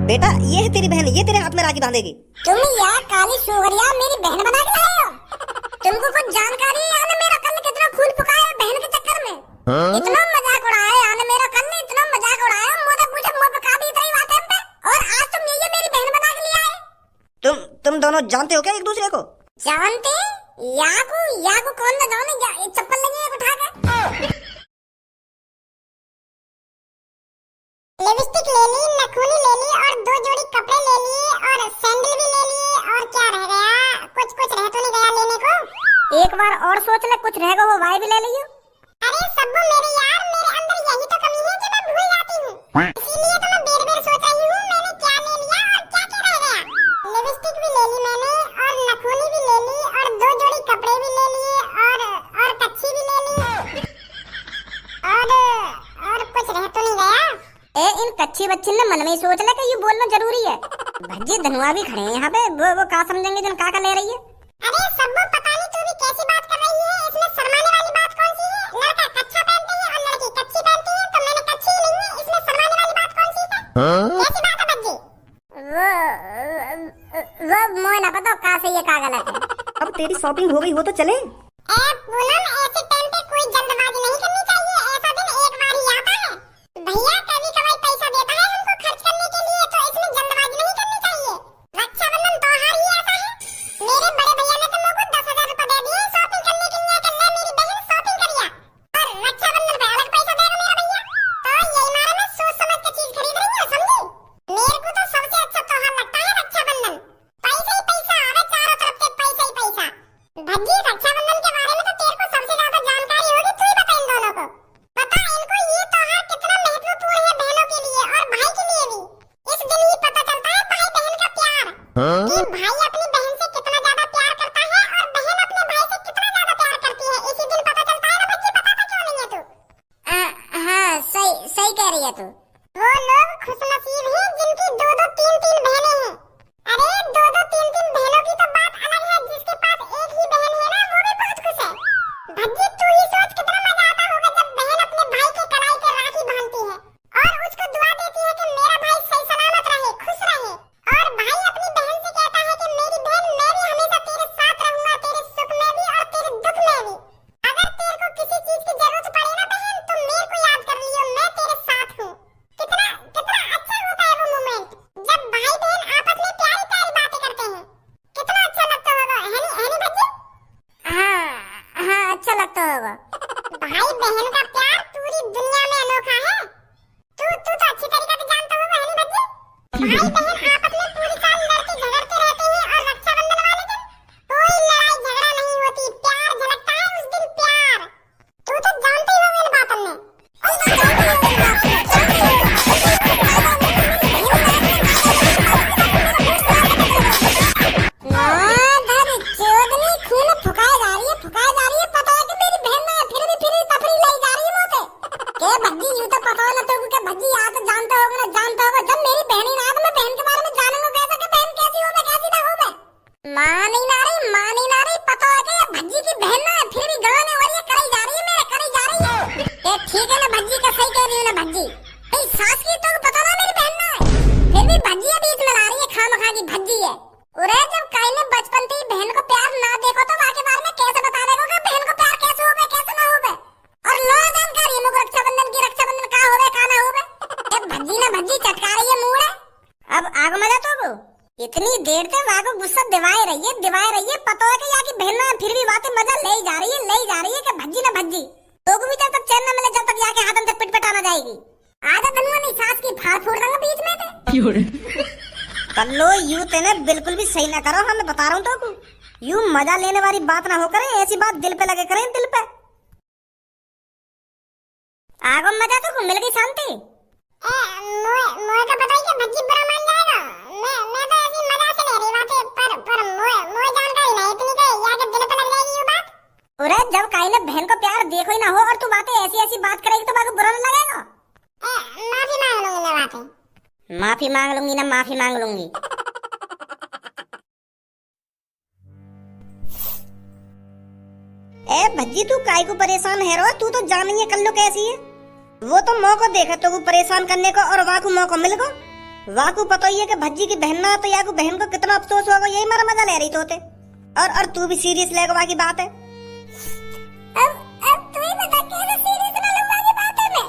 बेटा ये है तेरी बहन, ये तेरे हाथ में राखी बांधेगी। तुम यार काली सुगरिया मेरी बहन बना के लाए हो। तुमको कुछ जानकारी है यार मेरा कल कितना खून फुकाया बहन के चक्कर में। इतना मजाक उड़ाया यार मेरा कल ने, इतना मजाक उड़ाया मुझे पूछे मुंह पे काबी इतनी बातें पे, और आज तुम ये मेरी बहन बना के लिए आए। तुम दोनों जानते हो क्या एक दूसरे को? जानते? याकू कौन ना जाने, चप्पल लगी है उठा के। लिपस्टिक ले ली, नखूनी ले ली और 2 जोड़ी कपड़े ले लिए और सैंडल भी ले लिए, और क्या रह गया? कुछ रह तो नहीं गया लेने को? एक बार और सोच ले, कुछ रहेगा वो वाई भी ले लियो। अरे सब्बू मेरे यार, मेरे अंदर यही तो कमी है कि मैं भूल जाती हूँ, इसीलिए तो मैं बेर सोच रही हूँ मैंने क्या ले लिया और क्या रह गया। लिपस्टिक भी ले ली मैंने और नखूनी भी ले ली और 2 जोड़ी कपड़े भी ले लिए और कच्छी भी ले ली, और कुछ रह तो नहीं गया? इन कच्ची बच्ची ने मन में सोच ले कि ये बोलना जरूरी है। भज्जी धनुआ भी खड़े हैं यहाँ पे, वो का समझेंगे जन का ले रही है। अरे सब्बू पता नहीं तू भी कैसी बात कर रही है, इसमें शर्माने वाली बात कौन सी है? लड़का कच्चा पहनते हैं और लड़की कच्ची पहनती है, तो मैंने कच्ची ही ली है, इसमें शर्माने वाली बात कौन सी है? कैसी बात है भज्जी? वो मोह ना पता का सही है का गलत है। अब तेरी शॉपिंग हो गई हो तो चले। पूनम ऐसे टाइम पे कोई जल्दबाजी नहीं करनी चाहिए, ऐसा दिन एक बार ही आता है। भैया कभी कभार पैसा देता है हमको खर्च करने के लिए, तो इसमें जल्दबाजी नहीं करनी चाहिए। रक्षाबंधन त्योहार ही ऐसा है। मेरे बड़े भैया ने तो मुझको 10,000 रुपए दे दिए शॉपिंग करने के लिए, कि ले मेरी बहन शॉपिंग करिया, और रक्षाबंधन पे अलग पैसा देगा मेरा भैया। तो यही मारे मैं सोच समझ के चीज खरीद रही हूँ, समझी? मेरे को तो सबसे अच्छा त्योहार लगता है रक्षाबंधन। पैसा ही पैसा, अरे चारों तरफ से पैसा ही पैसा। भज्जी रक्षाबंधन के बारे में तो तेरे को सबसे ज्यादा जानकारी होगी, तू ही बता इन दोनों को। पता इनको ये त्योहार कितना महत्वपूर्ण है बहनों के लिए और भाई के लिए भी। इस दिन ही पता चलता है भाई बहन का प्यार, कि भाई अपनी बहन से कितना ज्यादा प्यार करता है और बहन अपने भाई से कितना ज्यादा प्यार करती है। इसी दिन पता चलता है ना बच्ची, पता था क्यों नहीं है तू? हाँ सही कह रही है तू। वो लोग खुशनसीब हैं जिनकी 2-2 3-3 बहनें हैं। अरे 2-2 3-3 बहनों की तो बात अलग है, जिसके पास एक ही बहन है ना वो भी बहुत खुश है। भज्जी तू ही सोच कितना मजा आता होगा जब बहन अपने भाई के कलाई पे राखी बांधती है और उसको दुआ देती है कि मेरा भाई सही सलामत रहे, खुश रहे, और भाई अपनी बहन से कहता है कि मेरी बहन मैं भी हमेशा तेरे साथ रहूंगा, तेरे सुख में भी और तेरे दुख में भी। अगर तेरे को किसी चीज की जरूरत पड़े ना बहन, तो मेरे को याद कर लियो, मैं तेरे साथ हूँ। कितना अच्छा होता है वो मोमेंट जब भाई बहन आपस में प्यारी प्यारी बातें करते हैं, कितना अच्छा लगता होगा, है नहीं भज्जी? हाँ अच्छा लगता होगा। भाई बहन का प्यार पूरी दुनिया में अनोखा है। तू तो अच्छी तरीके से जानता होगा, है नहीं भज्जी? भाई बहन आपस में पूरी साल लड़ते झगड़ते रहते हैं, और रक्षाबंधन वाले दिन कोई लड़ाई झगड़ा नहीं होती, प्यार झलकता है उस दिन, प्यार। तू तो जानते ही हो इन बातों में। ठीक है ना भज्जी का सही कह रही हूँ ना भज्जी? भाई सास की तो पता ना मेरी बहन ना है, फिर भी भज्जी अभी इसमें ला रही है खामखा की भज्जी है। अरे जब काई ने बचपन से ही बहन को प्यार ना देखो तो आगे बार में कैसे बता देगा कि बहन को प्यार कैसे होवे कैसे ना होवे? और लो जानकारी है मुझे रक्षाबंधन का होवे का ना होवे। ए भज्जी ना भज्जी चटका रही है मुंह है। अब आग मजा तो को इतनी देर से वाको गुस्सा दिवाए रही है, पता है कि यार की बहन ना फिर भी बातें मजा ले जा रही है कि भज्जी ना भज्जी तो भी जब तक चैन न मिले जब तक जाके हाथन तक पिट पिटाना जाएगी। आधा धनुआ नहीं सास की फाड़ फोड़ दूंगा बीच में थे। कल्लो यू तेने बिल्कुल भी सही ना करो, मैं बता रहा हूँ तो यू मजा लेने वाली बात ना हो करे, ऐसी बात दिल पे लगे करें, दिल पे। आगो मजा तो मिल गई शांति। मोए का पता ही कि भज्जी बुरा मान जाएगा। मैं तो ऐसी मजा से ले रही बातें, पर मोए जानकारी नहीं इतनी कि यार दिल पे लग जाएगी ये बात। अरे जब काई ने बहन को प्यार देखो ही ना हो और तू बातें ऐसी बात करेगी तो बाको बुरा न लगेगा? माफी मांग लूंगी ना माफी मांग लूंगी। ए भज्जी तू काई को परेशान है रो, तू तो जानी है कल्लो कैसी है। वो तो मौका देखा तो वो परेशान करने को और वहाँ को मौका मिल गो। वाकू पता ही है कि भज्जी की बहन ना तो याकू बहन को कितना अफसोस होगा, यही मारा मजा ले रही तो होते। और तू भी सीरियस लेगा की बात है। अब तू ही बता कैसे सीरियस ना लूंगा की बात है मैं।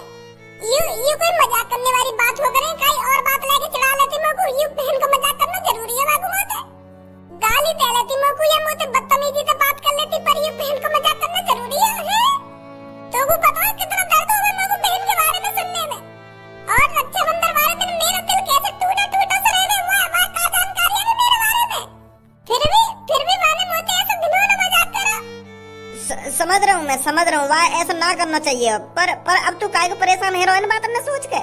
यू कोई मजाक करने वाली बात हो करे, कई और बात लेके चढ़ा लेती मको। यू बहन को मजाक करना जरूरी है वाकू मोते। गाली दे लेती मको या मोते बदतमीजी से बात कर लेती, पर यू बहन को मजाक करना जरूरी है? तो वो पता है कितना दर्द होगा मको बहन के बारे में सुनने में। और रक्षाबंधन वाले दिन मेरा दिल कैसे टूटा टूटा सा रहने हुआ है, का जानकारी है मेरे बारे में। फिर भी मैंने मोते ऐसा घिनौना मजाक करा। समझ रहा हूँ वाह ऐसा ना करना चाहिए। पर अब तू काहे को परेशान है इन बातों में सोच के?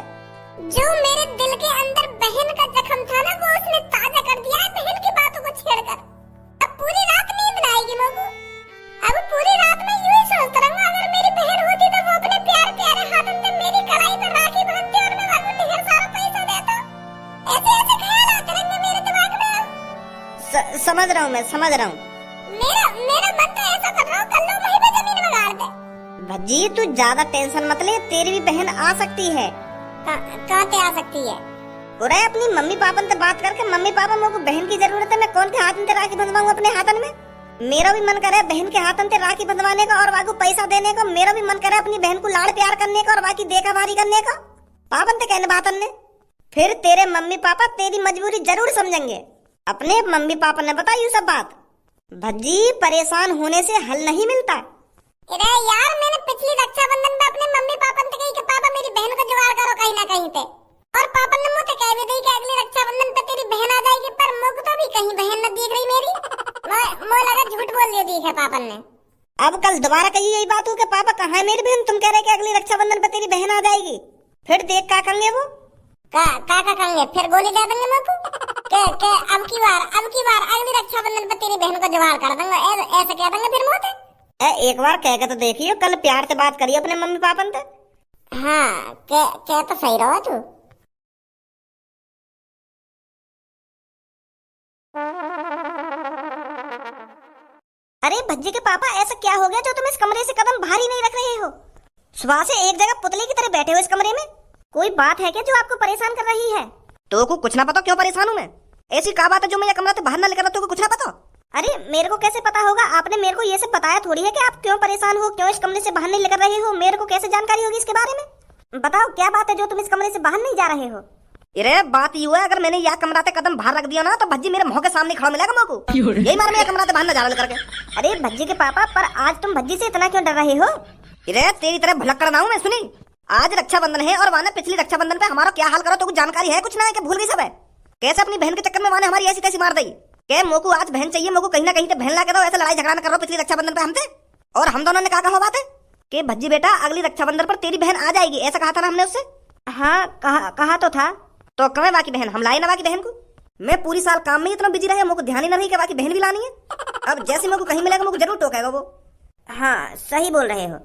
जो मेरे दिल के अंदर बहन का जख्म था ना, वो उसने ताजा कर दिया है बहन की बातों को छेड़कर। अब पूरी रात नींद न आएगी मगू। अब पूरी रात में यूं ही सोचता रहूंगा, अगर मेरी बहन होती तो वो अपने प्यारे प्यारे हाथों से मेरी कलाई पर राखी बांधती और मैं वाकू ढेर सारा पैसा देता। ऐसे ऐसे ख्याल आते रहेंगे मेरे दिमाग में। समझ रहा हूँ। मेरा मन तो ऐसा कर रहा हूँ, कल लो वहीं पे जमीन में गाड़ दे। भज्जी तू ज्यादा टेंशन मत ले, तेरी भी बहन आ सकती है। कहाँ पे आ सकती है? और अपनी मम्मी पापा से बात करके, मम्मी पापा मेरे को बहन की जरूरत है, मैं कौन के हाथ में राखी बंधवाऊं अपने हाथन में। मेरा भी मन करे बहन के हाथन से राखी बंधवाने का और वाकू पैसा देने का। मेरा भी मन करे अपनी बहन को लाड़ प्यार करने का और बाकी देखा भारी करने का। पापन से कहने बातन ने फिर तेरे मम्मी पापा तेरी मजबूरी जरूर समझेंगे। अपने मम्मी पापा ने बताई सब बात। भज्जी परेशान होने से हल नहीं मिलता। अरे यार, मैंने पिछली रक्षाबंधन में अपने मम्मी पापा से कही कि पापा मेरी बहन को जुगाड़ करो कहीं ना कहीं पे, और पापा ने मुझे कह भी दी कि अगली रक्षाबंधन पे तेरी बहन आ जाएगी, पर मुझे तो भी कहीं बहन न दिख रही मेरी। मुझे लगा झूठ बोल दिया दी है पापा ने। अब कल दोबारा कही यही बात हो कि पापा कहाँ है मेरी बहन, तुम कह रहे कि अगली रक्षाबंधन पे तेरी बहन आ जाएगी। फिर देख क्या करेंगे वो, का करेंगे, फिर गोली दे देंगे मेरे को के अब की बार अगली रक्षाबंधन पे तेरी बहन को जुगाड़ कर दूंगा, ऐसे कह देंगे फिर मुझे। एक बार कह के तो देखियो, कल प्यार से बात करिए अपने मम्मी पापा से। हाँ कह तो सही रहो तू। अरे भज्जी के पापा ऐसा क्या हो गया जो तुम इस कमरे से कदम भारी नहीं रख रहे हो? सुबह से एक जगह पुतले की तरह बैठे हो इस कमरे में। कोई बात है क्या जो आपको परेशान कर रही है? तो को कुछ ना पता क्यों परेशान हूँ मैं? ऐसी क्या बात है जो मैं ये कमरा से बाहर ना लेकर तो को कुछ ना पता? अरे मेरे को कैसे पता होगा? आपने मेरे को ये सब बताया थोड़ी है कि आप क्यों परेशान हो, क्यों इस कमरे से बाहर नहीं लेकर रहे हो। मेरे को कैसे जानकारी होगी इसके बारे में? बताओ क्या बात है जो तुम इस कमरे से बाहर नहीं जा रहे हो? अरे बात ये है, अगर मैंने यह कमरा से कदम बाहर रख दिया ना तो भज्जी मेरे मुंह के सामने खड़ा मिलेगा मेरे को। यही मार मैं कमरा से बाहर ना जा रहा करके। अरे भज्जी के पापा, पर आज तुम भज्जी से इतना क्यों डर रहे हो? अरे तेरी तरह भुलक्कड़ ना हूं मैं। सुनी, आज रक्षाबंधन है और वाने पिछली रक्षाबंधन पे हमारा क्या हाल करो तो कुछ जानकारी है कुछ ना है कि भूल गई सब है? कैसे अपनी बहन के चक्कर में वाने हमारी ऐसी तैसी मार दी के मोको आज बहन चाहिए, मोको कहीं ना कहीं से बहन ला के दो। ऐसा लड़ाई झगड़ा न करो पिछली रक्षाबंधन पे हमसे। और हम दोनों ने कहा बात है कि भज्जी बेटा अगली रक्षाबंधन पर तेरी बहन आ जाएगी, ऐसा कहा था ना हमने उससे। हाँ कहा तो था। तो कमें बाकी बहन हम लाए ना बाकी बहन को। मैं पूरी साल काम में इतना बिजी रहे, मुझको ध्यान ही न रही कि बाकी बहन भी लानी है। अब जैसे मुझको कहीं मिलेगा मुझको जरूर टोकेगा वो। हाँ सही बोल रहे हो।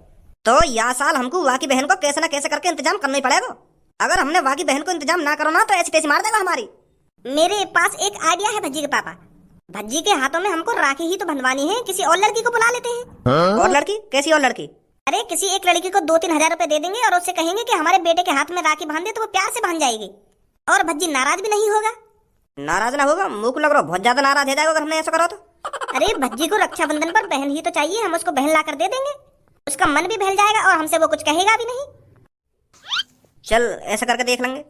तो यह साल हमको वाकी बहन को कैसे ना कैसे करके इंतजाम करना ही पड़ेगा। अगर हमने वाकी बहन को इंतजाम ना करो ना तो ऐसी तैसी मार देगा हमारी। मेरे पास एक आइडिया है भज्जी के पापा। भज्जी के हाथों में हमको राखी ही तो बंधवानी है, किसी और लड़की को बुला लेते हैं। और लड़की? कैसी और लड़की? अरे किसी एक लड़की को 2-3 हजार रुपए दे देंगे और उससे कहेंगे कि हमारे बेटे के हाथ में राखी बांध दे, तो वो प्यार से बांध जाएगी और भज्जी नाराज भी नहीं होगा। नाराज ना होगा? मुंह को लग रहा बहुत ज्यादा नाराज हो जाएगा अगर हमने ऐसा करो तो। अरे भज्जी को रक्षाबंधन पर बहन ही तो चाहिए, हम उसको बहन ला कर दे देंगे, उसका मन भी बहल जाएगा और हमसे वो कुछ कहेगा भी नहीं। चल ऐसा करके देख लेंगे।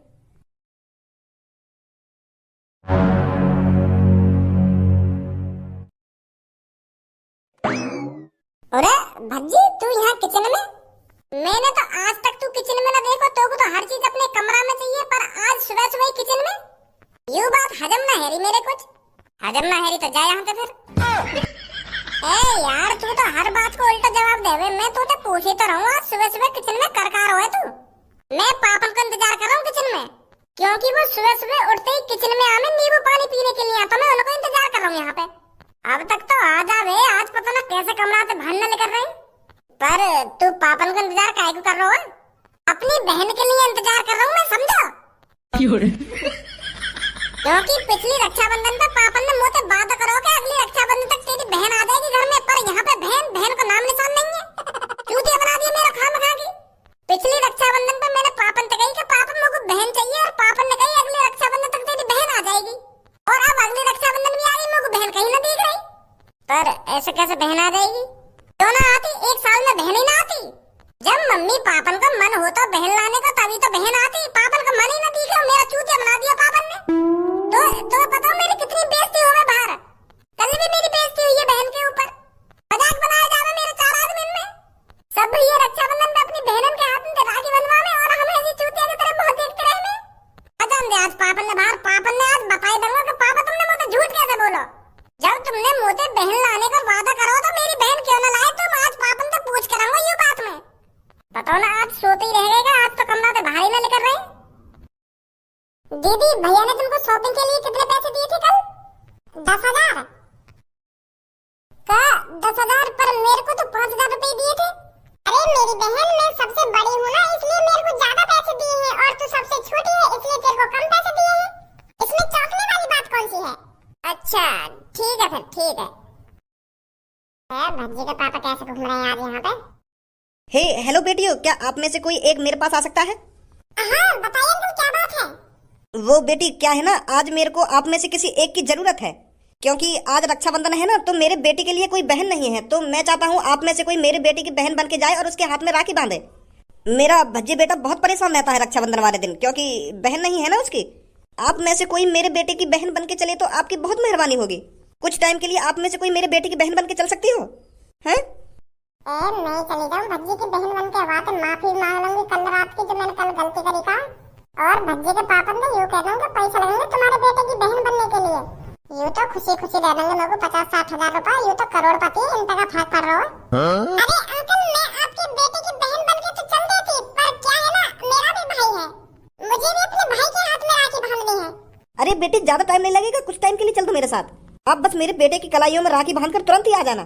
अरे भज्जी तू यहाँ किचन में? मैंने तो आज तक तू किचन में ना देखो, तो हर चीज अपने कमरा में चाहिए, पर आज सुबह सुबह किचन में? यू बात हजम ना है रही मेरे, कुछ हजम ना है रही तो जा यहाँ से फिर। ए यार तू तो हर बात को उल्टा जवाब देवे। मैं तुझे पूछ ही तो रहा हूँ, आज सुबह सुबह किचन में करकार हो है तू। मैं पापन का इंतजार कर रहा हूँ किचन में, क्योंकि वो सुबह सुबह उठते ही किचन में आमे नींबू पानी पीने के लिए आता, मैं उनको इंतजार कर रहा हूँ यहाँ पे। अब तक तो आ जावे, आज पता ना कैसे कमरा से बाहर न लेकर रही। पर तू पापन का इंतजार काहे को कर रहा है? अपनी बहन के लिए इंतजार कर रहा हूँ मैं, समझो? क्योंकि पिछली रक्षाबंधन पे पापन ने मुझसे बात करो कि अगली रक्षाबंधन तक तेरी बहन आ जाएगी घर में, पर यहाँ पे बहन को नाम निशान नहीं है। चूतिया बना दिया मेरा खामखा की। पिछली रक्षाबंधन पे मैंने पापन से कही कि पापन मुझको बहन चाहिए, और पापन ने कही अगली रक्षाबंधन ऐसे कैसे बहन आ जाएगी? क्यों ना आती? एक साल में बहन ही ना आती। जब मम्मी पापन का मन होता बहन लाने का तभी तो बहन आती। पापन का मन ही ना दिखा, मेरा चूतिया बना दिया पापन ने। तो बताओ मेरी कितनी बेइज्जती हो गई बाहर। कल भी मेरी बेइज्जती हुई है बहन के ऊपर। मजाक बनाया जा रहा मेरे 4 आदमी में। सब ये रक्षाबंधन पे अपनी बहनन के हाथ में राखी बंधवावे और हम ऐसी चूतिया की तरह मुंह देखते रहे। अजन दे आज पापन ने बाहर, पापन ने आज बताई दूंगा कि पापा तुमने मुझे झूठ कैसे बोलो। जब तुमने मुझे बहन लाने का वादा करो तो मेरी बहन क्यों न लाए? तुम आज पापन से पूछ कराऊंगा ये बात में। बताओ ना आज सोते ही रहेगा, आज तो कमरा से बाहर ही ना निकल रहे। दीदी भैया ने तुमको शॉपिंग के लिए कितने पैसे दिए थे कल? 10,000 का 10,000 पर मेरे को तो 5,000 रुपए दिए थे। अरे मेरी बहन मैं सबसे बड़ी हूँ ना इसलिए मेरे को ज्यादा पैसे दिए हैं और तू सबसे छोटी है इसलिए तेरे को कम पैसे दिए हैं। इसमें चौंकने वाली बात कौन सी है? अच्छा ठीक है फिर, ठीक है। भज्जी के पापा कैसे घूम रहे हैं आज यहाँ पे? हे हेलो बेटियों, क्या आप में से कोई एक मेरे पास आ सकता है? हाँ बताइए अंकल क्या बात है? वो बेटी क्या है ना, आज मेरे को आप में से किसी एक की जरूरत है, क्योंकि आज रक्षाबंधन है ना, तो मेरे बेटी के लिए कोई बहन नहीं है, तो मैं चाहता हूँ आप में से कोई मेरे बेटी की बहन बन के जाए और उसके हाथ में राखी बांधे। मेरा भज्जी बेटा बहुत परेशान रहता है रक्षाबंधन वाले दिन, क्योंकि बहन नहीं है ना उसकी। आप में से कोई मेरे बेटे की बहन बन के चले तो आपकी बहुत मेहरबानी होगी। कुछ टाइम के लिए आप में से कोई मेरे बेटे की बहन बन के चल सकती हो? हैं? मैं चली जाऊँ भज्जी की बहन बन के, वहाँ पे माफी मांग लूंगी कल रात की जो मैंने कल गलती करी था। और भज्जी के पापा ने यूँ कह दूंगा पैसे लगेंगे तुम्हारे बेटे की बहन बनने के लिए। यूँ तो खुशी खुशी दे देंगे मेरे को 50-60 हजार रुपए। यूँ तो करोड़पति इन का फर्क पड़ रहा है। अरे अंकल मैं आपके बेटे की बहन बन के तो चल देती, पर क्या है ना मेरा भी भाई है, मुझे भी अपने भाई के हाथ में राखी बांधनी है। अरे बेटी ज्यादा टाइम नहीं लगेगा, कुछ टाइम के लिए चल दो मेरे साथ। आप बस मेरे बेटे की कलाइयों में राखी बांधकर तुरंत ही आ जाना।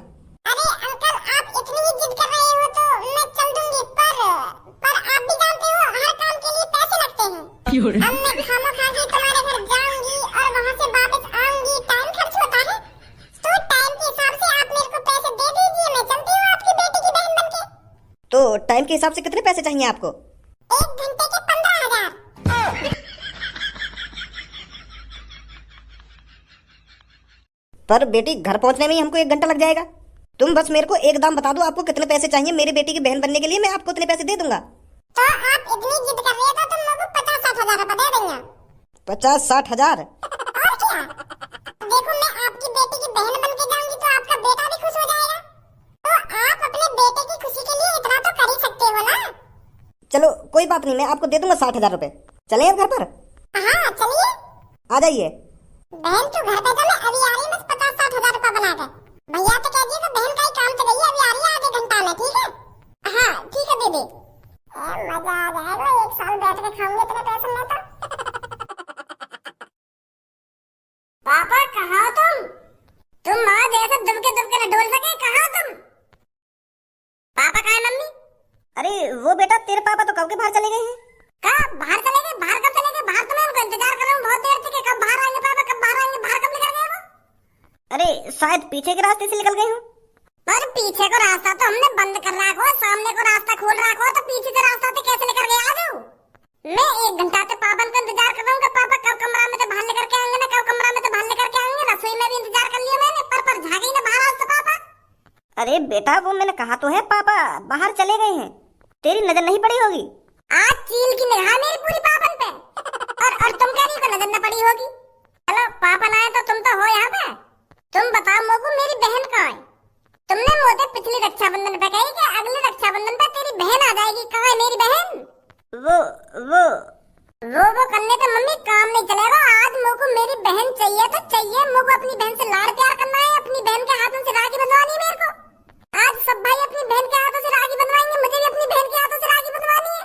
अरे अंकल आप इतनी ही जिद कर रहे हो तो मैं चल दूंगी, पर आप भी जानते हो हर काम के लिए पैसे लगते हैं। अब मैं खामखा के तुम्हारे घर जाऊंगी और वहाँ से वापस आऊंगी, टाइम खर्च होता है। तो टाइम के हिसाब से आप मेरे को पैसे दे दीजिए, मैं चलती हूँ आपकी बेटी की बहन बनके। तो टाइम के हिसाब से कितने पैसे चाहिए आपको? 1 घंटे के 15,000। पर बेटी घर पहुंचने में ही हमको 1 घंटा लग जाएगा। तुम बस मेरे को एक दाम बता दो, आपको कितने पैसे चाहिए मेरी बेटी की बहन बनने के लिए, मैं आपको उतने पैसे दे दूंगा। तो आप इतनी जिद कर रहे हो तो तुम लोगों को 50-60 हजार रुपए दे देंगे। 50-60 हजार? और क्या? देखो मैं आपकी बेटी की बहन बन के जाऊंगी तो आपका बेटा भी खुश हो जाएगा। तो आप अपने बेटे की खुशी के लिए इतना तो कर ही सकते हो ना। चलो कोई बात नहीं, मैं आपको दे दूंगा 60 हजार रुपए। चले आप घर पर? हाँ चलिए। आ जाइए। बहन तू घर पे जा, मैं अभी आ रही हूँ, बस 50-60 हजार रुपए बना के। भैया तो कह दिए बहन का ही काम तो गई है, अभी आ रही है आधे घंटा में, ठीक है? हाँ ठीक है दीदी। मजा आ जाएगा, 1 साल बैठ के खाऊंगे इतने पैसे में तो। पापा कहाँ हो तुम? तुम माँ जैसे दुबके दुबके न डोल सके, कहाँ हो तुम? पापा कहाँ है मम्मी? अरे वो बेटा तेरे पापा तो कब के बाहर चले गए हैं। कब बाहर चले गए? बाहर कब चले गए? बाहर तो मैं उनका इंतजार कर रहा हूँ बहुत देर से कि कब बाहर आएंगे पापा, कब बाहर आएंगे। बाहर कब निकल गए वो? अरे शायद पीछे के रास्ते से निकल गए हो। पर पीछे को रास्ता तो हमने बंद कर रखा हो, सामने को रास्ता खोल रखा हो, तो पीछे से रास्ता से कैसे निकल गए? आ जाओ। मैं 1 घंटा से पापन का इंतजार कर रहा हूँ कि पापा कब कमरा में से बाहर लेकर के आएंगे ना, कब कमरा में से बाहर लेकर के आएंगे। रसोई में भी इंतजार कर लिया मैंने, पर झाँकी ना बाहर आज तो पापा। अरे बेटा वो मैंने कहा तो है पापा बाहर चले गए हैं, तेरी नजर नहीं पड़ी होगी। आज चील की निगाह मेरी पूरी पापन पे, और तुम कह रही हो नजर न पड़ी होगी। चलो पापन आए तो तुम तो हो यहाँ पे। तुम बताओ मोगू मेरी बहन कहाँ है? तुमने मुझे पिछली रक्षाबंधन पे कही कि अगले रक्षाबंधन पे तेरी बहन आ जाएगी, कहाँ है मेरी बहन? वो करने पे मम्मी काम नहीं चलेगा। आज मोगू मेरी बहन चाहिए तो चाहिए। मोगू अपनी बहन से लाड़ प्यार करना है, अपनी बहन के हाथों से राखी बंधवानी है मेरे को। आज सब भाई अपनी बहन के हाथों से राखी बंधवाएंगे, मुझे भी अपनी बहन के हाथों से राखी बंधवानी है।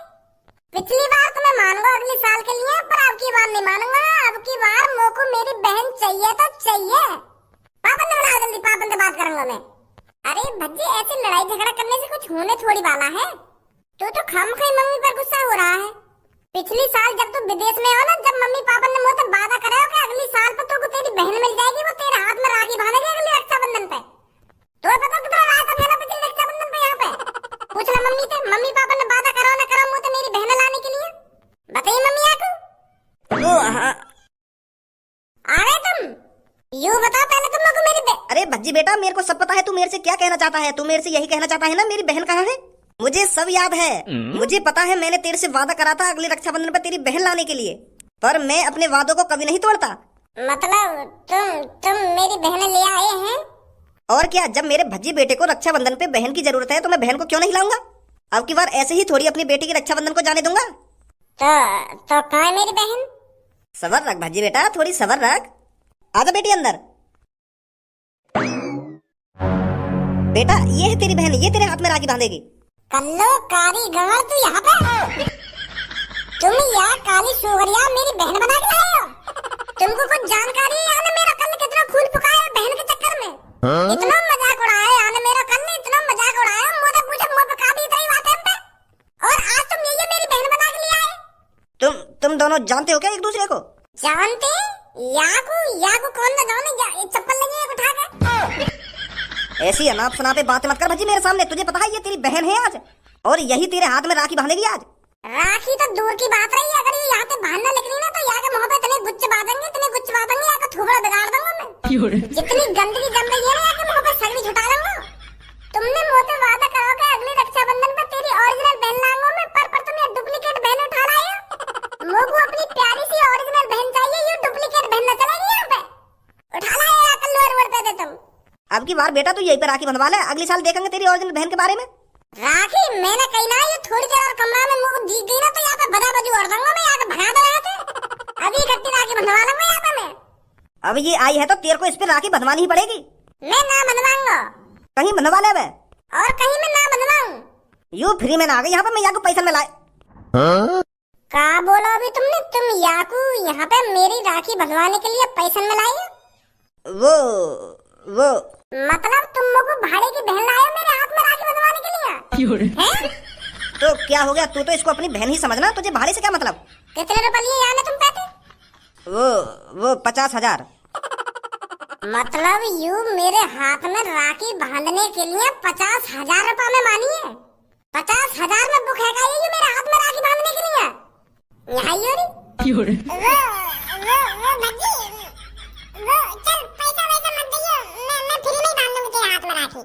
पिछली बार तो मैं मानूंगा अगले साल के लिए, पर अब की बार नहीं मानूंगा। अब की बार मोको मेरी बहन चाहिए तो चाहिए। पापन ने बुलाओ जल्दी, पापन से बात करूंगा मैं। अरे भज्जी ऐसे लड़ाई झगड़ा करने से कुछ होने थोड़ी वाला है। तो खामखा मम्मी पर गुस्सा हो रहा है। पिछली साल जब तू विदेश में हो ना, जब मम्मी पापा ने मुझसे वादा करा कि अगली साल पर तुमको तेरी बहन मिल जाएगी, वो तेरे हाथ में राखी बांधेगी अगले रक्षाबंधन पे। तो पता कितना रात है ना पिछले रक्षाबंधन पे यहाँ पे। पूछ ला मम्मी से, मम्मी पापा ने वादा करो ना करो मुझे मेरी बहन लाने के लिए। बताइए मम्मी आपको। वो हाँ आ गए तुम? यूं बता पहले तुम लोग मेरी अरे भज्जी बेटा, मेरे को सब पता है तू मेरे से क्या कहना चाहता है। तू मेरे से यही कहना चाहता है ना मेरी बहन कहाँ है? मुझे सब याद है। मुझे पता है मैंने तेरे से वादा करा था अगले रक्षाबंधन पर तेरी बहन लाने के लिए, पर मैं अपने वादों को कभी नहीं तोड़ता। मतलब तुम मेरी बहन ले आए हैं? और क्या, जब मेरे भज्जी बेटे को रक्षाबंधन पे बहन की जरूरत है तो मैं बहन को क्यों नहीं लाऊंगा? अब की बार ऐसे ही थोड़ी अपनी बेटी की रक्षाबंधन को जाने दूंगा। तो कहाँ है मेरी बहन? सबर रख भज्जी बेटा, थोड़ी सबर रख। आजा बेटी अंदर। बेटा ये है तेरी बहन, ये तेरे हाथ में राखी बांधेगी। कल्लो कारीगर तू यहाँ पे? तुम यहाँ काली सुगरिया मेरी बहन बना के लाए हो? तुमको कुछ जानकारी है यानी मेरा कल कितना खून फुकाया बहन के चक्कर में? इतना मजाक उड़ाया यानी मेरा कल ने इतना मजाक उड़ाया, मुझे पूछो मुझे बका दी इतनी बात है पे? और आज तुम ये मेरी बहन बना के लिए आए? तुम दोनों जानते हो क्या एक दूसरे को? जानते? याकू कौन ना जाने, चप्पल लगी है उठा के। ऐसी अनाप शनापे बातें मत कर भज्जी मेरे सामने। तुझे पता है ये तेरी बहन है आज, और यही तेरे हाथ में राखी बांधेगी आज। राखी तो दूर की बात रही, अगर ये यहाँ पे बांधना लग रही ना तो यहाँ के मुँह पे इतने गुच्छ बांधेंगे यहाँ का थोबड़ा बिगाड़ दूंगा मैं। जितनी गंदगी जम रही है ना यहाँ के मुँह पे सगड़ी छुटा लूंगा। तुमने मुझसे वादा करा कि अगले रक्षाबंधन पर तेरी ओरिजिनल बहन लाऊंगा मैं, पर तुम ये डुप्लीकेट बहन उठा लाए हो। मुझको अपनी प्यारी सी ओरिजिनल बहन चाहिए, ये डुप्लीकेट बहन न चलेगी यहाँ पे। उठा लाए यहाँ कल्लू अरवड़ पे दे तुम। अब की बार बेटा तू यही पे राखी बंधवा ले, अगले साल देखेंगे तेरी ओरिजिनल बहन के बारे में। राखी मैंने कही ना, ये थोड़ी देर और कमरा में मुझे दिख गई ना तो यहाँ पे बजा बजी उड़ दूंगा मैं, यहाँ पे भगा दो यहाँ से। अभी इकट्ठी राखी बंधवा लूंगा यहाँ पे मैं। अब ये आई है तो तेरे को इस पे राखी बंधवानी ही पड़ेगी। मैं ना बंधवाऊंगा। कहीं बंधवा ले बे। और कहीं मैं ना बंधवाऊं। यू फ्री में ना आ गई यहाँ पे, मैं याकू पैसा में लाए। क्या बोला अभी तुमने? तुम याकू यहाँ पे मेरी राखी बंधवाने के लिए पैसा में लाए? वो मतलब तुम लोग भाड़े की बहन लाए मेरे हाथ में राखी बंधवाने के लिए? हैं? तो क्या हो गया, तू तो इसको अपनी बहन ही समझना, तुझे भाड़े से क्या मतलब? कितने रुपए लिए यार तुम पैसे? वो 50,000। मतलब यू मेरे हाथ में राखी बांधने के लिए 50,000 रुपए में मानी है? 50,000 में बुक है क्या ये मेरे हाथ में राखी बांधने के लिए? यहाँ योरी वो भज्जी, वो चल पैसा वैसा मत दियो, मैं फ्री में बांध दूंगी तेरे हाथ में राखी।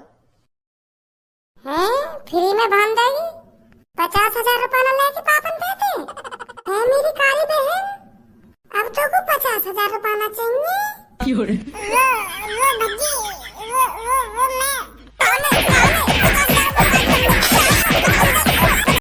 हैं? फ्री में बांध देगी? 50,000 रुपए न लेके पापन देते है मेरी काली बहन। अब तो को 50,000 रुपए ना चाहिए।